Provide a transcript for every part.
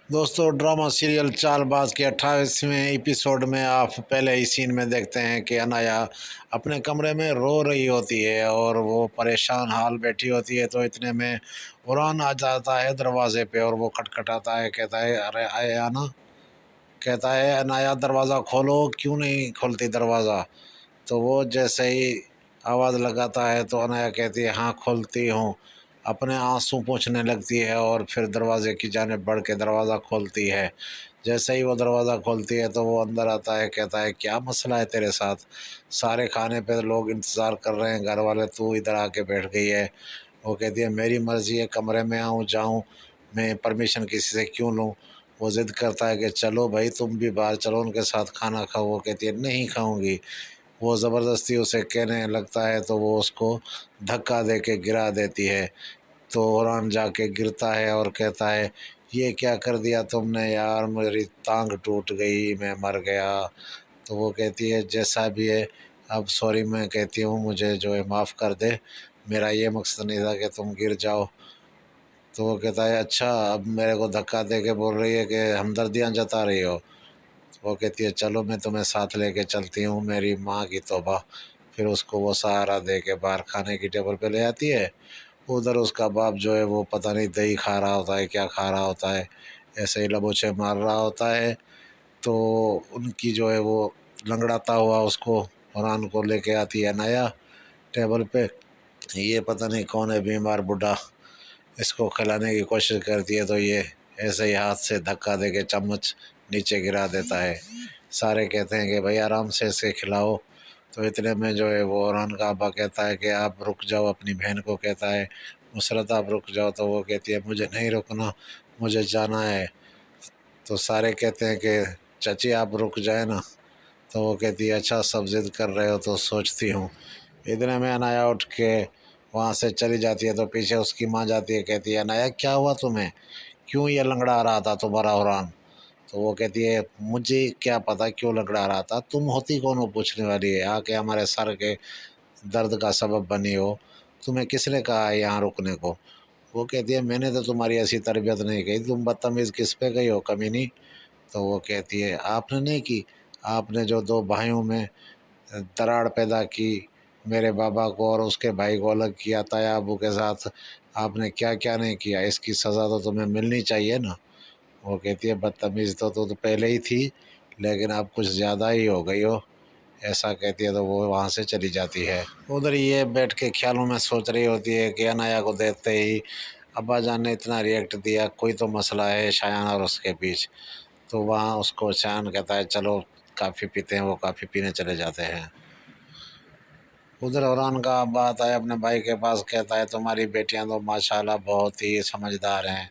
دوستو drama serial چال باز کے 28ویں ایپیسوڈ میں آپ پہلے ہی سین میں دیکھتے ہیں کہ انایا اپنے کمرے میں رو رہی ہوتی ہے اور وہ پریشان حال بیٹھی ہوتی ہے، تو اتنے میں قرآن آ جاتا ہے دروازے پہ اور وہ کھٹکھٹاتا ہے، کہتا ہے ارے آنا، کہتا ہے انایا دروازہ کھولو، کیوں نہیں کھولتی دروازہ؟ تو وہ جیسے ہی آواز لگاتا ہے تو انایا کہتی ہے ہاں کھولتی ہوں، اپنے آنسو پوچھنے لگتی ہے اور پھر دروازے کی جانب بڑھ کے دروازہ کھولتی ہے۔ جیسے ہی وہ دروازہ کھولتی ہے تو وہ اندر آتا ہے، کہتا ہے کیا مسئلہ ہے تیرے ساتھ؟ سارے کھانے پہ لوگ انتظار کر رہے ہیں گھر والے، تو ادھر آ کے بیٹھ گئی ہے۔ وہ کہتی ہے میری مرضی ہے، کمرے میں آؤں جاؤں، میں پرمیشن کسی سے کیوں لوں؟ وہ ضد کرتا ہے کہ چلو بھائی تم بھی باہر چلو ان کے ساتھ کھانا کھاؤ۔ وہ کہتی ہے نہیں کھاؤں گی۔ وہ زبردستی اسے کہنے لگتا ہے تو وہ اس کو دھکا دے کے گرا دیتی ہے، تو قرآن جا کے گرتا ہے اور کہتا ہے یہ کیا کر دیا تم نے یار، میری ٹانگ ٹوٹ گئی، میں مر گیا۔ تو وہ کہتی ہے جیسا بھی ہے اب سوری میں کہتی ہوں، مجھے جو ہے معاف کر دے، میرا یہ مقصد نہیں تھا کہ تم گر جاؤ۔ تو وہ کہتا ہے اچھا اب میرے کو دھکا دے کے بول رہی ہے کہ ہمدردیاں جتا رہی ہو؟ وہ کہتی ہے چلو میں تمہیں ساتھ لے کے چلتی ہوں، میری ماں کی توبہ۔ پھر اس کو وہ سہارا دے کے باہر کھانے کی ٹیبل پہ لے آتی ہے۔ ادھر اس کا باپ جو ہے وہ پتہ نہیں دہی کھا رہا ہوتا ہے، کیا کھا رہا ہوتا ہے، ایسے ہی لبوچے مار رہا ہوتا ہے۔ تو ان کی جو ہے وہ لنگڑاتا ہوا اس کو قرآن کو لے کے آتی ہے نایا ٹیبل پہ، یہ پتہ نہیں کون ہے بیمار بڈھا، اس کو کھلانے کی کوشش کرتی ہے تو یہ ایسے ہی ہاتھ سے دھکا دے کے چمچ نیچے گرا دیتا ہے۔ سارے کہتے ہیں کہ بھائی آرام سے اسے کھلاؤ۔ تو اتنے میں جو ہے وہ قرآن کا ابا کہتا ہے کہ آپ رک جاؤ، اپنی بہن کو کہتا ہے نصرت آپ رک جاؤ، تو وہ کہتی ہے مجھے نہیں رکنا، مجھے جانا ہے۔ تو سارے کہتے ہیں کہ چچی آپ رک جائے نا، تو وہ کہتی ہے اچھا سب ضد کر رہے ہو تو سوچتی ہوں۔ اتنے میں انایا اٹھ کے وہاں سے چلی جاتی ہے تو پیچھے اس کی ماں جاتی ہے، کہتی ہے انایا کیا ہوا تمہیں، کیوں یہ لنگڑا رہا تھا تمہارا قرآن؟ تو وہ کہتی ہے مجھے کیا پتا کیوں لنگڑا رہا تھا، تم ہوتی کون ہو پوچھنے والی ہے، آ کے ہمارے سر کے درد کا سبب بنی ہو، تمہیں کس نے کہا ہے یہاں رکنے کو؟ وہ کہتی ہے میں نے تو تمہاری ایسی تربیت نہیں کی، تم بدتمیز کس پہ گئی ہو کمینی؟ تو وہ کہتی ہے آپ نے نہیں کی، آپ نے جو دو بھائیوں میں دراڑ پیدا کی، میرے بابا کو اور اس کے بھائی کو الگ کیا تایا ابو کے ساتھ، آپ نے کیا کیا نہیں کیا، اس کی سزا تو تمہیں ملنی چاہیے نا۔ وہ کہتی ہے بدتمیز تو پہلے ہی تھی، لیکن اب کچھ زیادہ ہی ہو گئی ہو، ایسا کہتی ہے تو وہ وہاں سے چلی جاتی ہے۔ ادھر یہ بیٹھ کے خیالوں میں سوچ رہی ہوتی ہے کہ انایا کو دیکھتے ہی ابا جان نے اتنا ریئیکٹ دیا، کوئی تو مسئلہ ہے شایان اور اس کے بیچ۔ تو وہاں اس کو شایان کہتا ہے چلو کافی پیتے ہیں، وہ کافی پینے چلے جاتے ہیں۔ ادھر عمران کا ابا آتا ہے اپنے بھائی کے پاس، کہتا ہے تمہاری بیٹیاں تو ماشاءاللہ بہت ہی سمجھدار ہیں،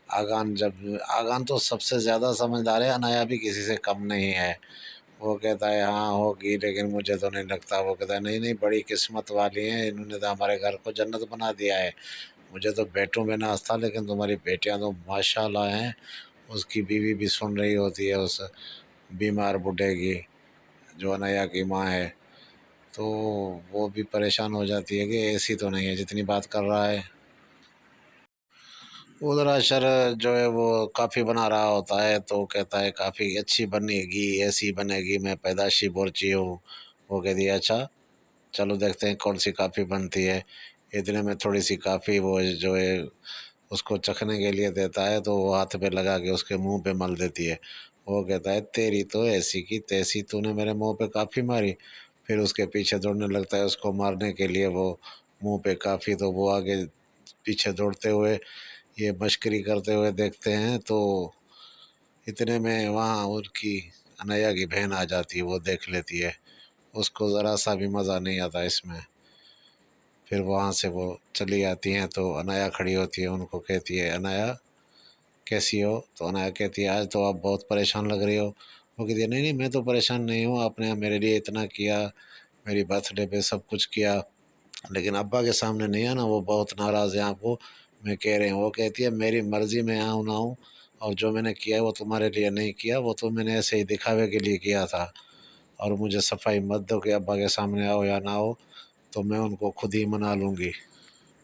آغان تو سب سے زیادہ سمجھدار ہے، انایا بھی کسی سے کم نہیں ہے۔ وہ کہتا ہے ہاں ہوگی لیکن مجھے تو نہیں لگتا۔ وہ کہتا ہے نہیں نہیں بڑی قسمت والی ہیں، انہوں نے تو ہمارے گھر کو جنت بنا دیا ہے، مجھے تو بیٹوں میں ناز تھا، لیکن تمہاری بیٹیاں تو ماشاءاللہ ہیں۔ اس کی بیوی بھی سن رہی ہوتی ہے اس بیمار بڈھے کی، جو انایا کی ماں ہے، تو وہ بھی پریشان ہو جاتی ہے کہ ایسی تو نہیں ہے جتنی بات کر رہا ہے۔ ادھر اشر جو ہے وہ کافی بنا رہا ہوتا ہے تو کہتا ہے کافی اچھی بنے گی، ایسی بنے گی، میں پیدائشی بورچی ہوں۔ وہ کہتی ہے اچھا چلو دیکھتے ہیں کون سی کافی بنتی ہے۔ اتنے میں تھوڑی سی کافی وہ جو ہے اس کو چکھنے کے لیے دیتا ہے تو وہ ہاتھ پہ لگا کے اس کے منہ پہ مل دیتی ہے۔ وہ کہتا ہے تیری تو ایسی کی تیسی، تو نے میرے منہ پہ کافی ماری۔ پھر اس کے پیچھے دوڑنے لگتا ہے اس کو مارنے کے لیے، وہ منہ پہ کافی، تو وہ آگے پیچھے دوڑتے ہوئے یہ مشکری کرتے ہوئے دیکھتے ہیں۔ تو اتنے میں وہاں ان کی انیا کی بہن آ جاتی ہے، وہ دیکھ لیتی ہے، اس کو ذرا سا بھی مزہ نہیں آتا اس میں۔ پھر وہاں سے وہ چلی آتی ہیں تو انایا کھڑی ہوتی ہے، ان کو کہتی ہے انایا کیسی ہو؟ تو انایا کہتی ہے آج تو آپ بہت پریشان لگ رہی ہو۔ وہ کہتی ہے نہیں نہیں میں تو پریشان نہیں ہوں، آپ نے میرے لیے اتنا کیا، میری برتھ ڈے پہ سب کچھ کیا، لیکن ابا کے سامنے نہیں آنا، وہ بہت ناراض ہیں آپ کو، میں کہہ رہی ہوں۔ وہ کہتی ہے میری مرضی میں آؤں نہ آؤں، اور جو میں نے کیا ہے وہ تمہارے لیے نہیں کیا، وہ تو میں نے ایسے ہی دکھاوے کے لیے کیا تھا، اور مجھے صفائی مت دو کہ ابا کے سامنے آؤ یا نہ آؤ، تو میں ان کو خود ہی منا لوں گی۔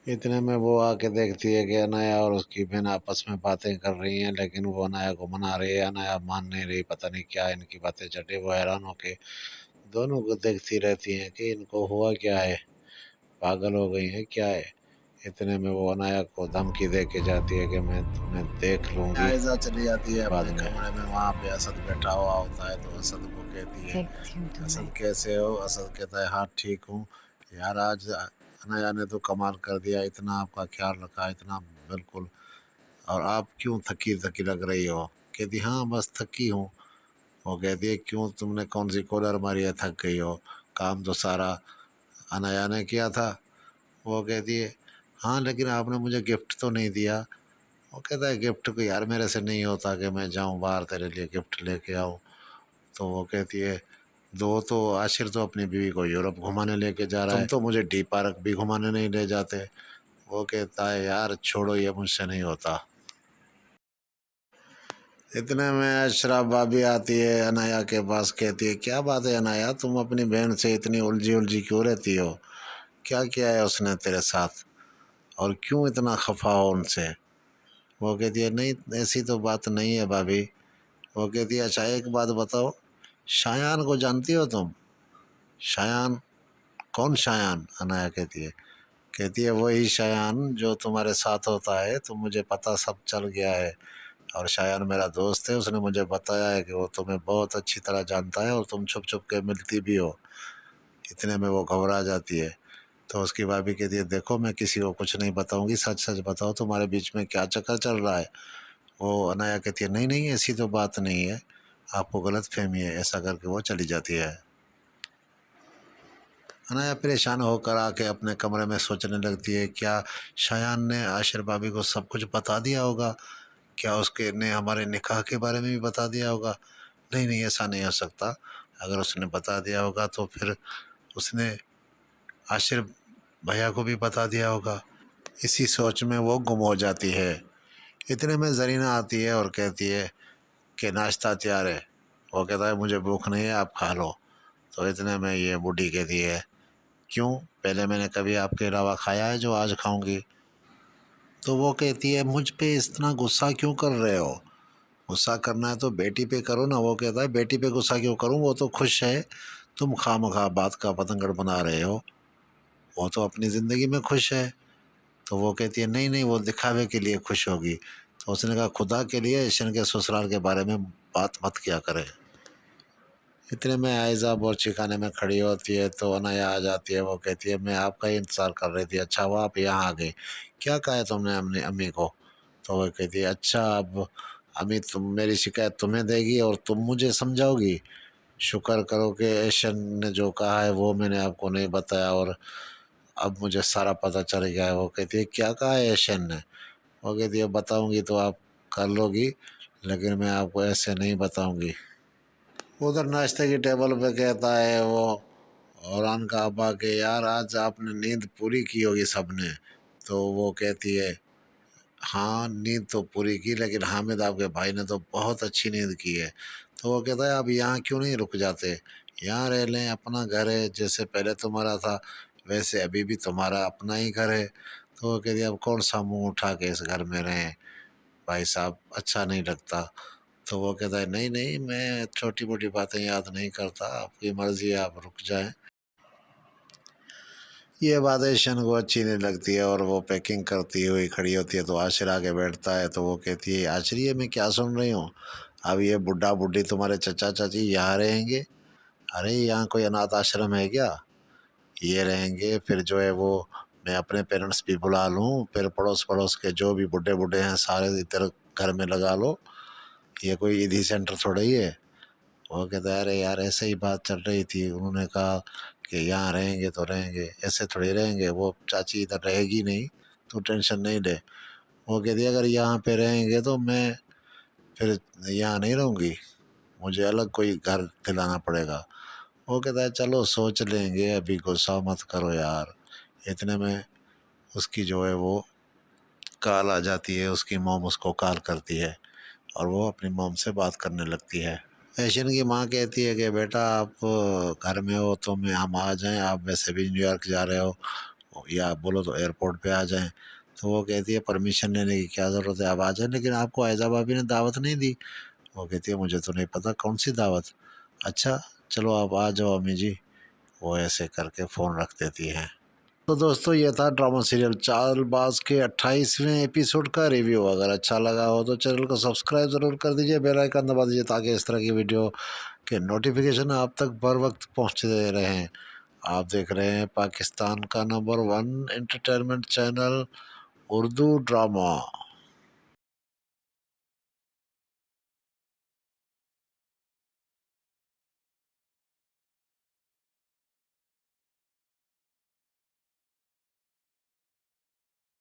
اتنے میں وہ آ کے دیکھتی ہے کہ انایا اور اس کی بہن آپس میں باتیں کر رہی ہیں، لیکن وہ انایا کو منا رہی ہے، انایا مان نہیں رہی، پتہ نہیں کیا ان کی باتیں چلی۔ وہ حیران ہو کے دونوں کو دیکھتی رہتی ہیں کہ ان کو ہوا کیا ہے، پاگل ہو گئی ہیں کیا ہے۔ اتنے میں وہ انایا کو دھمکی دے کے جاتی ہے کہ میں تمہیں دیکھ لوں گی۔ عائزہ چلی جاتی ہے اپنے کمرے میں، وہاں پہ اسد بیٹھا ہوا ہوتا ہے، تو اسد کو کہتی ہے اسد کیسے ہو؟ اسد کہتا ہے ہاں ٹھیک ہوں یار، آج انایا نے تو کمال کر دیا، اتنا آپ کا خیال رکھا، اتنا بالکل، اور آپ کیوں تھکی تھکی لگ رہی ہو؟ کہتی ہاں بس تھکی ہوں۔ وہ کہتی ہے کیوں، تم نے کون سی کولر ماری ہے تھک گئی ہو؟ کام تو سارا انایا نے کیا تھا۔ وہ کہتی ہے ہاں لیکن آپ نے مجھے گفٹ تو نہیں دیا۔ وہ کہتا ہے گفٹ کو یار میرے سے نہیں ہوتا کہ میں جاؤں باہر تیرے لیے گفٹ لے کے آؤں۔ تو وہ کہتی ہے دو تو عاشر تو اپنی بیوی کو یورپ گھمانے لے کے جا رہا ہے، تم تو مجھے ڈی پارک بھی گھمانے نہیں لے جاتے۔ وہ کہتا ہے یار چھوڑو، یہ مجھ سے نہیں ہوتا۔ اتنے میں اشرا بھابی آتی ہے انایا کے پاس، کہتی ہے کیا بات ہے انایا، تم اپنی بہن سے اتنی الجھی کیوں رہتی ہو؟ کیا کیا ہے اس نے تیرے ساتھ، اور کیوں اتنا خفا ہو ان سے؟ وہ کہتی ہے نہیں ایسی تو بات نہیں ہے بھابھی۔ وہ کہتی ہے اچھا ایک بات بتاؤ، شایان کو جانتی ہو تم؟ شایان؟ کون شایان؟ انایا کہتی ہے وہی شایان جو تمہارے ساتھ ہوتا ہے، تو مجھے پتہ سب چل گیا ہے، اور شایان میرا دوست ہے، اس نے مجھے بتایا ہے کہ وہ تمہیں بہت اچھی طرح جانتا ہے، اور تم چھپ چھپ کے ملتی بھی ہو۔ اتنے میں وہ گھبرا جاتی ہے، تو اس کی بھابھی کہتی ہے دیکھو میں کسی کو کچھ نہیں بتاؤں گی، سچ سچ بتاؤ تمہارے بیچ میں کیا چکر چل رہا ہے؟ وہ انایا کہتی ہے نہیں نہیں ایسی تو بات نہیں ہے، آپ کو غلط فہمی ہے، ایسا کر کے وہ چلی جاتی ہے۔ انایا پریشان ہو کر آ کے اپنے کمرے میں سوچنے لگتی ہے کیا شایان نے عاشر بھابی کو سب کچھ بتا دیا ہوگا؟ کیا اس کے نے ہمارے نکاح کے بارے میں بھی بتا دیا ہوگا؟ نہیں نہیں ایسا نہیں ہو سکتا، اگر اس نے بتا دیا ہوگا تو پھر اس نے عاشر بھیا کو بھی بتا دیا ہوگا۔ اسی سوچ میں وہ گم ہو جاتی ہے۔ اتنے میں زرینہ آتی ہے اور کہتی ہے کہ ناشتہ تیار ہے۔ وہ کہتا ہے مجھے بھوک نہیں ہے، آپ کھا لو۔ تو اتنے میں یہ بوڑھی کہتی ہے کیوں، پہلے میں نے کبھی آپ کے علاوہ کھایا ہے جو آج کھاؤں گی؟ تو وہ کہتی ہے مجھ پہ اتنا غصہ کیوں کر رہے ہو؟ غصہ کرنا ہے تو بیٹی پہ کرو نا۔ وہ کہتا ہے بیٹی پہ غصہ کیوں کروں، وہ تو خوش ہے، تم خواہ مخواہ بات کا پتنگڑ بنا رہے ہو، وہ تو اپنی زندگی میں خوش ہے۔ تو وہ کہتی ہے نہیں نہیں وہ دکھاوے کے لیے خوش ہوگی۔ تو اس نے کہا خدا کے لیے ایشن کے سسرال کے بارے میں بات مت کیا کرے۔ اتنے میں عائزہ بورچی خانے میں کھڑی ہوتی ہے، تو انایا آ جاتی ہے، وہ کہتی ہے میں آپ کا ہی انتظار کر رہی تھی، اچھا وہ آپ یہاں آ گئی، کیا کہا ہے تم نے اپنی امی کو؟ تو وہ کہتی ہے اچھا اب امی تم میری شکایت تمہیں دے گی اور تم مجھے سمجھاؤ گی؟ شکر کرو کہ ایشن نے جو کہا ہے وہ میں نے آپ کو نہیں بتایا، اور اب مجھے سارا پتہ چل گیا ہے۔ وہ کہتی ہے کیا کہا ہے ایشن نے؟ وہ کہتی ہے بتاؤں گی تو آپ کر لو گی، لیکن میں آپ کو ایسے نہیں بتاؤں گی۔ ادھر ناشتے کی ٹیبل پہ کہتا ہے وہ اوران کا ابا کہ یار آج آپ نے نیند پوری کی ہوگی سب نے۔ تو وہ کہتی ہے ہاں نیند تو پوری کی، لیکن حامد آپ کے بھائی نے تو بہت اچھی نیند کی ہے۔ تو وہ کہتا ہے آپ یہاں کیوں نہیں رک جاتے، یہاں رہ لیں، اپنا گھر ہے، جیسے پہلے تمہارا تھا ویسے ابھی بھی تمہارا اپنا ہی گھر ہے۔ تو وہ کہتی ہے اب کون سا منہ اٹھا کے اس گھر میں رہیں بھائی صاحب، اچھا نہیں لگتا۔ تو وہ کہتا ہے نہیں نہیں میں چھوٹی موٹی باتیں یاد نہیں کرتا، آپ کی مرضی ہے، آپ رک جائیں۔ یہ بات ایشن کو اچھی نہیں لگتی ہے، اور وہ پیکنگ کرتی ہوئی کھڑی ہوتی ہے، تو عاشر آگے بیٹھتا ہے، تو وہ کہتی ہے عاشر یہ میں کیا سن رہی ہوں، اب یہ بڈھا بڈھی تمہارے چچا چاچی یہاں رہیں گے؟ ارے یہاں کوئی اناتھ آشرم ہے کیا؟ یہ رہیں گے، پھر جو ہے وہ میں اپنے پیرنٹس بھی بلا لوں، پھر پڑوس کے جو بھی بڈھے بڈھے ہیں سارے ادھر گھر میں لگا لو، یہ کوئی ایدھی سینٹر تھوڑا ہی ہے۔ وہ کہتا ہے ارے یار ایسے ہی بات چل رہی تھی، انہوں نے کہا کہ یہاں رہیں گے تو رہیں گے، ایسے تھوڑی رہیں گے، وہ چاچی ادھر رہے گی نہیں، تو ٹینشن نہیں لے۔ وہ کہتی ہے اگر یہاں پہ رہیں گے تو میں پھر یہاں نہیں رہوں گی، مجھے الگ کوئی گھر دلانا پڑے گا۔ وہ کہتا ہے چلو سوچ لیں گے، ابھی غصہ مت کرو یار۔ اتنے میں اس کی جو ہے وہ کال آ جاتی ہے، اس کی موم اس کو کال کرتی ہے، اور وہ اپنی موم سے بات کرنے لگتی ہے۔ ایشین کی ماں کہتی ہے کہ بیٹا آپ گھر میں ہو تو ہم آ جائیں، آپ ویسے بھی نیو یارک جا رہے ہو۔ یا بولو تو ایئرپورٹ پہ آ جائیں، تو وہ کہتی ہے پرمیشن لینے کی کیا ضرورت ہے، آپ آ جائیں، لیکن آپ کو عائزہ بھابی نے دعوت نہیں دی۔ وہ کہتی ہے مجھے تو نہیں پتہ کون سی دعوت، اچھا چلو آپ آ جاؤ امی جی، وہ ایسے کر کے فون رکھ دیتی ہیں۔ تو دوستو یہ تھا ڈرامہ سیریل چال باز کے 28ویں ایپیسوڈ کا ریویو۔ اگر اچھا لگا ہو تو چینل کو سبسکرائب ضرور کر دیجئے، بیل آئیکن دبا دیجئے تاکہ اس طرح کی ویڈیو کے نوٹیفیکیشن آپ تک بر وقت پہنچتے رہیں۔ آپ دیکھ رہے ہیں پاکستان کا number 1 entertainment channel Urdu drama.